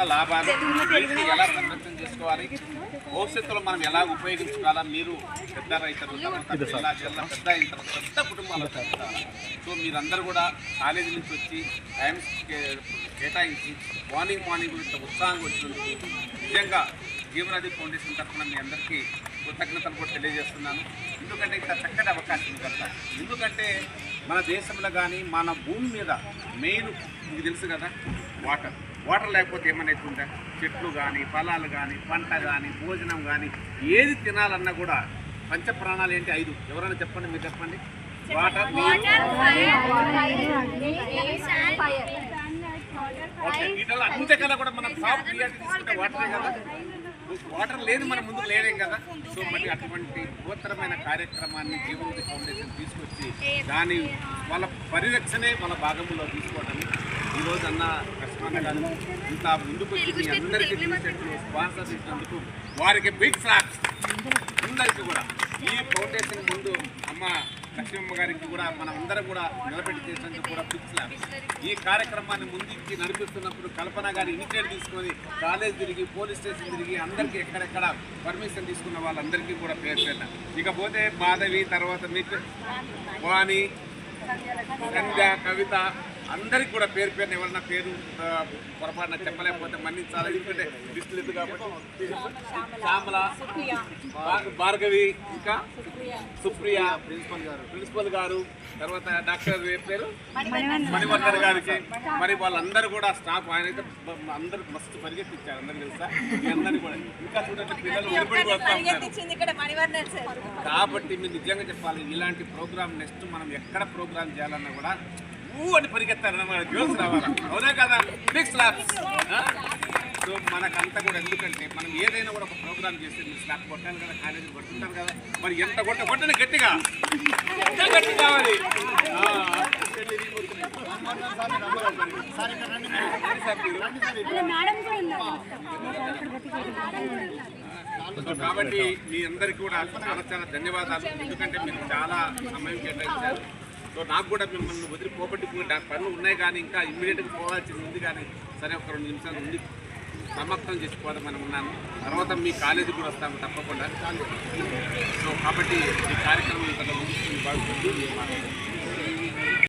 లాభాలు వీటిని ఎలా సంరక్షణ చేసుకోవాలి, భవిష్యత్తులో మనం ఎలా ఉపయోగించుకోవాలా. మీరు పెద్ద రైతులు జిల్లా పెద్ద అయిన తర్వాత పెద్ద కుటుంబాలు చదువుతారు. సో మీరందరూ కూడా కాలేజీ నుంచి వచ్చి టైమ్స్ కేటాయించి మార్నింగ్ ఇంత ఉత్సాహంగా వచ్చినందుకు నిజంగా జీవనది ఫౌండేషన్ తరఫున మీ అందరికీ కృతజ్ఞతలు కూడా తెలియజేస్తున్నాను. ఎందుకంటే ఇంత చక్కటి అవకాశం కదా. ఎందుకంటే మన దేశంలో కానీ మన భూమి మీద మెయిన్ మీకు తెలుసు కదా, వాటర్ లేకపోతే ఏమనేస్తుందా, చెట్లు కానీ ఫలాలు కానీ పంట కానీ భోజనం కానీ ఏది తినాలన్నా కూడా పంచప్రాణాలు ఏంటి? 5. ఎవరైనా చెప్పండి, మీరు చెప్పండి. వాటర్, వీటిలో అంతకన్నా కూడా మనం టాప్ ప్రియారిటీ తీసుకుంటే వాటరే కదా. వాటర్ లేదు మన ముందుకు లేదేం కదా. సో మరి అటువంటి బృహత్తరమైన కార్యక్రమాన్ని జీవనది ఫౌండేషన్ తీసుకొచ్చి దాని వాళ్ళ పరిరక్షణే మన భాగంలో తీసుకోవడం ఈరోజు అన్న కష్టమన్న గారు ఇంత ముందుకు వచ్చి మీ అందరికీ స్పాన్సర్ చేసినందుకు వారికి బిగ్ ఫ్లాప్స్ అందరికీ కూడా. ఈ ఫౌండేషన్ ముందు అమ్మ లక్ష్మమ్మ గారికి కూడా మనం అందరం కూడా నిలబెట్టి చేసినందుకు కూడా బిగ్ ఫ్లాప్స్. ఈ కార్యక్రమాన్ని ముందుకి నడిపిస్తున్నప్పుడు కల్పన గారి ఇనిషియేటివ్ తీసుకొని కాలేజ్ తిరిగి పోలీస్ స్టేషన్ తిరిగి అందరికీ ఎక్కడెక్కడ పర్మిషన్ తీసుకున్న వాళ్ళందరికీ కూడా పేరు పెట్టాం. ఇకపోతే మాధవి, తర్వాత మీకు వాణి, సంధ్య, కవిత అందరికి కూడా పేరు ఎవరన్నా పేరు పొరపాటున చెప్పలేకపోతే మన్నించాలి. ఎందుకంటే లిస్టు లేదు కాబట్టి. శ్యామల, భార్గవి, ఇంకా సుప్రియ, ప్రిన్సిపల్ గారు, తర్వాత డాక్టర్ పేరు మణివర్ధన్ గారికి, మరి వాళ్ళందరూ కూడా స్టాఫ్ ఆయన అయితే అందరూ మస్తు పరిగెత్తించారు. అందరూ తెలుసా మీ అందరినీ కూడా. ఇంకా చూడండి పిల్లలు కాబట్టి మీరు నిజంగా చెప్పాలి, ఇలాంటి ప్రోగ్రామ్ నెక్స్ట్ మనం ఎక్కడ ప్రోగ్రామ్ చేయాలన్నా కూడా అని పరిగెత్తారన్నమాట. జోల్స్ రావాలా, అవునా కదా? Big slaps. సో మనకంతా కూడా ఎందుకంటే మనం ఏదైనా కూడా ఒక ప్రోగ్రామ్ చేస్తే మీరు స్లాప్ కొట్టాలి కదా, కాలేజీ కొట్టుకుంటారు కదా. మరి ఎంత కొట్టని గట్టిగా ఎంత గట్టి కావాలి. కాబట్టి మీ అందరికీ కూడా చాలా ధన్యవాదాలు. ఎందుకంటే మీరు చాలా సమయం కేటాయించారు. సో నాకు కూడా మిమ్మల్ని వదిలిపోబట్టి పనులు ఉన్నాయి కానీ ఇంకా ఇమ్మీడియట్గా పోవాల్సింది ఉంది కానీ సరే ఒక 2 నిమిషాలు ఉంది సమాప్తం చేసుకోవాలని ఉన్నాను. తర్వాత మీ కాలేజీకి కూడా వస్తాము తప్పకుండా. సో కాబట్టి ఈ కార్యక్రమం ఇంతలో ముగిస్తుంది. బాగుంటుంది.